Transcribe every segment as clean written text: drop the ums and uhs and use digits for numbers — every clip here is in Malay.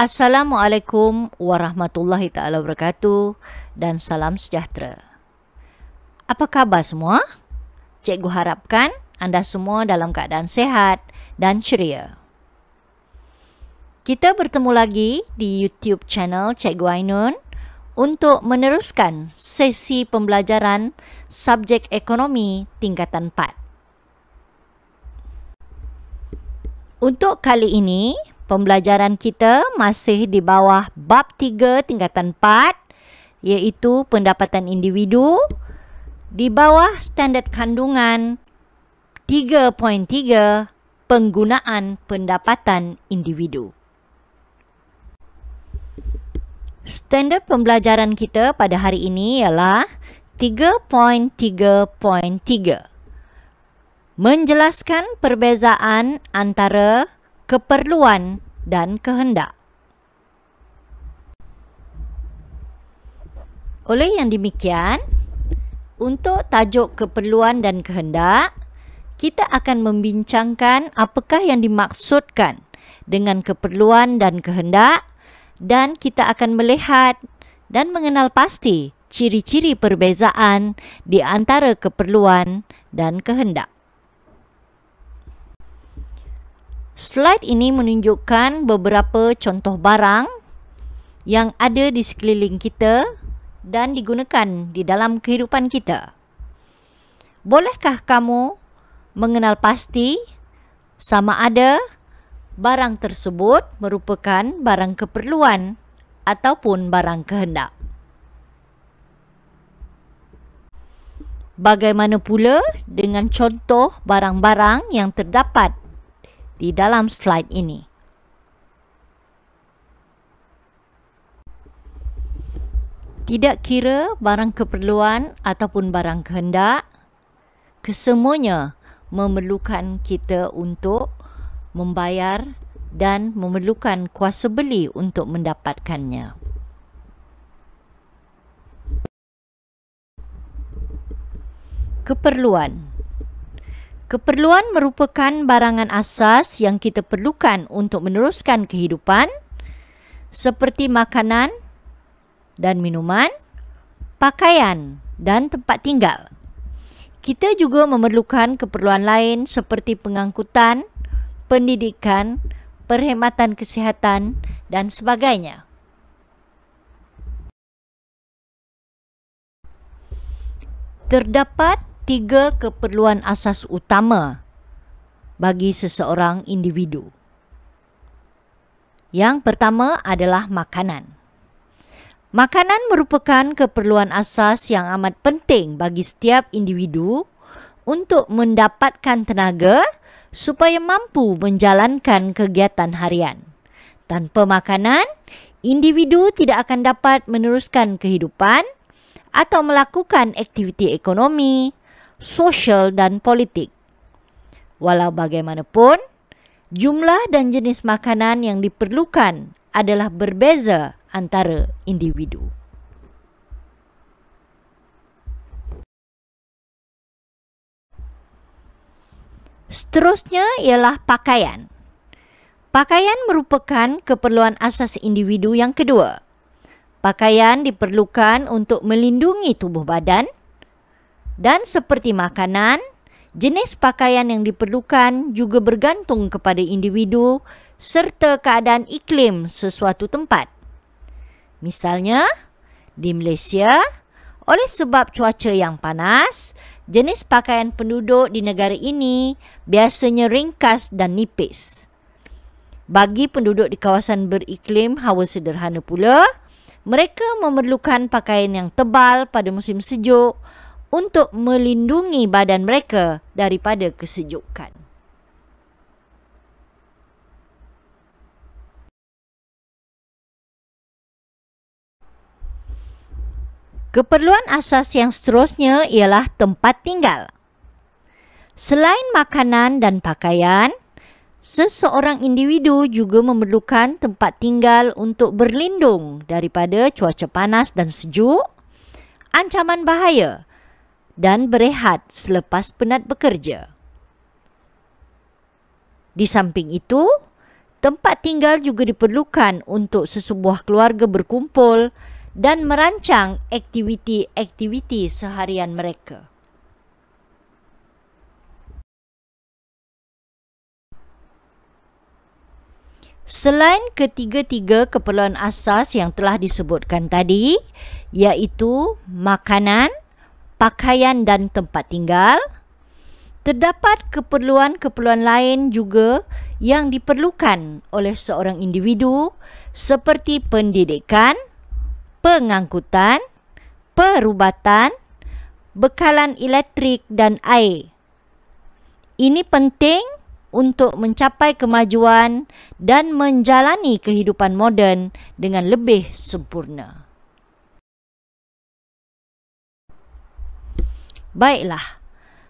Assalamualaikum warahmatullahi taala wabarakatuh dan salam sejahtera. Apa khabar semua? Cikgu harapkan anda semua dalam keadaan sehat dan ceria. Kita bertemu lagi di YouTube channel Cikgu Ainun untuk meneruskan sesi pembelajaran subjek ekonomi tingkatan 4. Untuk kali ini, pembelajaran kita masih di bawah bab 3 tingkatan 4 iaitu pendapatan individu di bawah standard kandungan 3.3 penggunaan pendapatan individu. Standard pembelajaran kita pada hari ini ialah 3.3.3 menjelaskan perbezaan antara keperluan dan kehendak. Oleh yang demikian, untuk tajuk keperluan dan kehendak, kita akan membincangkan apakah yang dimaksudkan dengan keperluan dan kehendak, dan kita akan melihat dan mengenal pasti ciri-ciri perbezaan di antara keperluan dan kehendak. Slide ini menunjukkan beberapa contoh barang yang ada di sekeliling kita dan digunakan di dalam kehidupan kita. Bolehkah kamu mengenal pasti sama ada barang tersebut merupakan barang keperluan ataupun barang kehendak? Bagaimana pula dengan contoh barang-barang yang terdapat di dalam slide ini? Tidak kira barang keperluan ataupun barang kehendak, kesemuanya memerlukan kita untuk membayar dan memerlukan kuasa beli untuk mendapatkannya. Keperluan. Keperluan merupakan barangan asas yang kita perlukan untuk meneruskan kehidupan seperti makanan dan minuman, pakaian dan tempat tinggal. Kita juga memerlukan keperluan lain seperti pengangkutan, pendidikan, perkhidmatan kesihatan dan sebagainya. Terdapat 3 keperluan asas utama bagi seseorang individu. Yang pertama adalah makanan. Makanan merupakan keperluan asas yang amat penting bagi setiap individu untuk mendapatkan tenaga supaya mampu menjalankan kegiatan harian. Tanpa makanan, individu tidak akan dapat meneruskan kehidupan atau melakukan aktiviti ekonomi, sosial dan politik. Walau bagaimanapun, jumlah dan jenis makanan yang diperlukan adalah berbeza antara individu. Seterusnya ialah pakaian. Pakaian merupakan keperluan asas individu yang kedua. Pakaian diperlukan untuk melindungi tubuh badan, dan seperti makanan, jenis pakaian yang diperlukan juga bergantung kepada individu serta keadaan iklim sesuatu tempat. Misalnya, di Malaysia, oleh sebab cuaca yang panas, jenis pakaian penduduk di negara ini biasanya ringkas dan nipis. Bagi penduduk di kawasan beriklim hawa sederhana pula, mereka memerlukan pakaian yang tebal pada musim sejuk untuk melindungi badan mereka daripada kesejukan. Keperluan asas yang seterusnya ialah tempat tinggal. Selain makanan dan pakaian, seseorang individu juga memerlukan tempat tinggal untuk berlindung daripada cuaca panas dan sejuk, ancaman bahaya dan berehat selepas penat bekerja. Di samping itu, Tempat tinggal juga diperlukan untuk sesebuah keluarga berkumpul dan merancang aktiviti-aktiviti seharian mereka. Selain ketiga-tiga keperluan asas yang telah disebutkan tadi, iaitu makanan, pakaian dan tempat tinggal, terdapat keperluan-keperluan lain juga yang diperlukan oleh seorang individu seperti pendidikan, pengangkutan, perubatan, bekalan elektrik dan air. Ini penting untuk mencapai kemajuan dan menjalani kehidupan moden dengan lebih sempurna. Baiklah,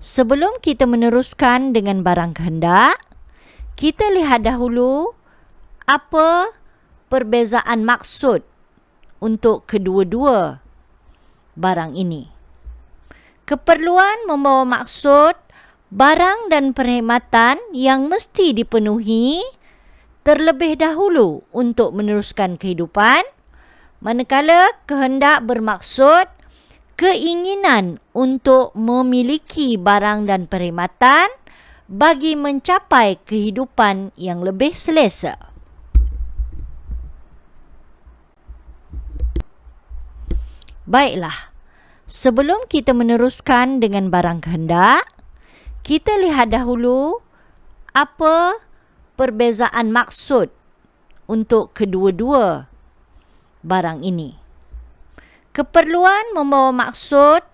sebelum kita meneruskan dengan barang kehendak, kita lihat dahulu apa perbezaan maksud untuk kedua-dua barang ini. Keperluan membawa maksud barang dan perkhidmatan yang mesti dipenuhi terlebih dahulu untuk meneruskan kehidupan, manakala kehendak bermaksud keinginan untuk memiliki barang dan perkhidmatan bagi mencapai kehidupan yang lebih selesa. Baiklah, sebelum kita meneruskan dengan barang kehendak, kita lihat dahulu apa perbezaan maksud untuk kedua-dua barang ini. Keperluan membawa maksud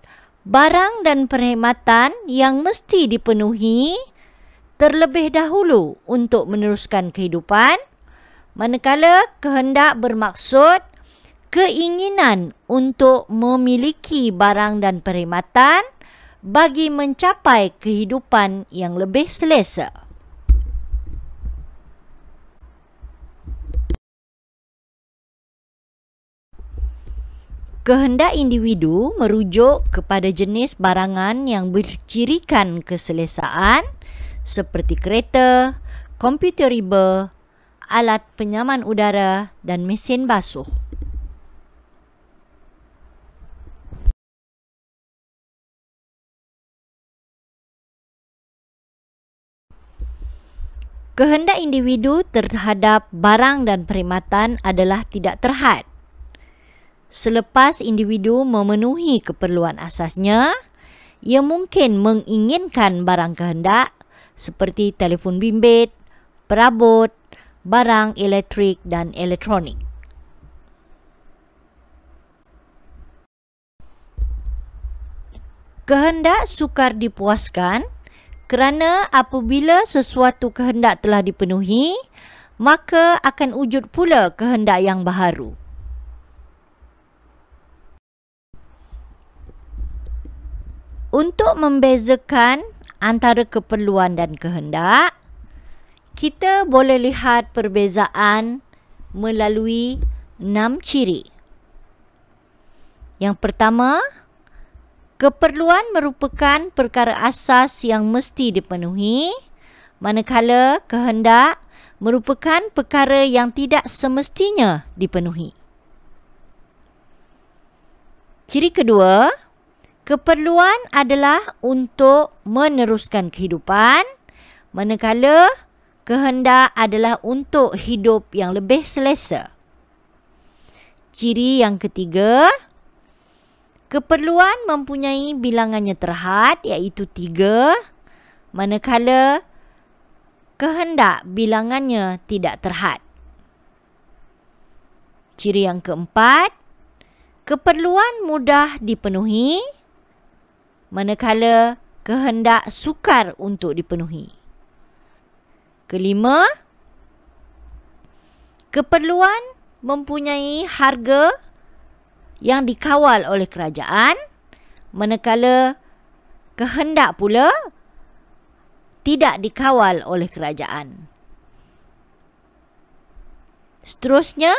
barang dan perkhidmatan yang mesti dipenuhi terlebih dahulu untuk meneruskan kehidupan, manakala kehendak bermaksud keinginan untuk memiliki barang dan perkhidmatan bagi mencapai kehidupan yang lebih selesa. Kehendak individu merujuk kepada jenis barangan yang bercirikan keselesaan seperti kereta, komputer riba, alat penyaman udara dan mesin basuh. Kehendak individu terhadap barang dan perkhidmatan adalah tidak terhad. Selepas individu memenuhi keperluan asasnya, ia mungkin menginginkan barang kehendak seperti telefon bimbit, perabot, barang elektrik dan elektronik. Kehendak sukar dipuaskan kerana apabila sesuatu kehendak telah dipenuhi, maka akan wujud pula kehendak yang baharu. Untuk membezakan antara keperluan dan kehendak, kita boleh lihat perbezaan melalui 6 ciri. Yang pertama, keperluan merupakan perkara asas yang mesti dipenuhi, manakala kehendak merupakan perkara yang tidak semestinya dipenuhi. Ciri kedua, keperluan adalah untuk meneruskan kehidupan, manakala kehendak adalah untuk hidup yang lebih selesa. Ciri yang ketiga, keperluan mempunyai bilangannya terhad iaitu 3, manakala kehendak bilangannya tidak terhad. Ciri yang keempat, keperluan mudah dipenuhi, manakala kehendak sukar untuk dipenuhi. Kelima, keperluan mempunyai harga yang dikawal oleh kerajaan, manakala kehendak pula tidak dikawal oleh kerajaan. Seterusnya,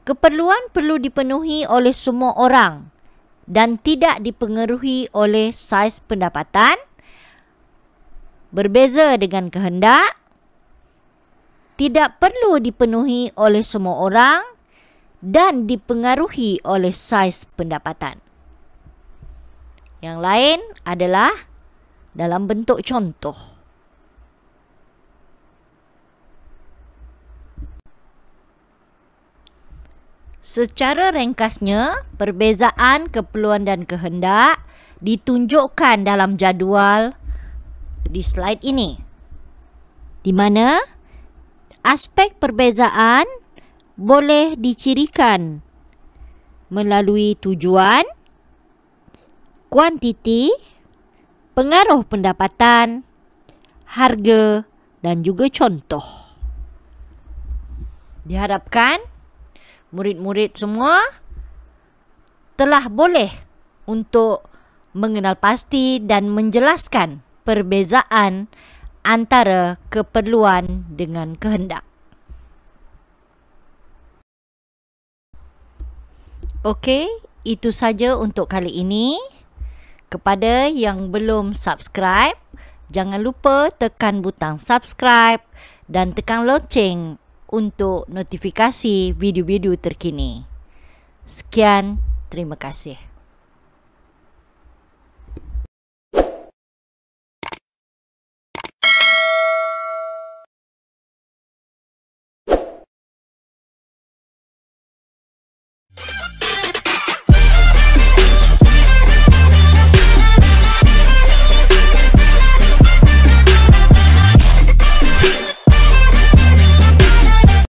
keperluan perlu dipenuhi oleh semua orang dan tidak dipengaruhi oleh saiz pendapatan, berbeza dengan kehendak. tidak perlu dipenuhi oleh semua orang dan dipengaruhi oleh saiz pendapatan. Yang lain adalah dalam bentuk contoh. Secara ringkasnya, perbezaan keperluan dan kehendak ditunjukkan dalam jadual di slide ini, di mana aspek perbezaan boleh dicirikan melalui tujuan, kuantiti, pengaruh pendapatan, harga dan juga contoh. Diharapkan murid-murid semua telah boleh untuk mengenal pasti dan menjelaskan perbezaan antara keperluan dengan kehendak. Okey, itu saja untuk kali ini. Kepada yang belum subscribe, jangan lupa tekan butang subscribe dan tekan loceng untuk notifikasi video-video terkini. Sekian, terima kasih.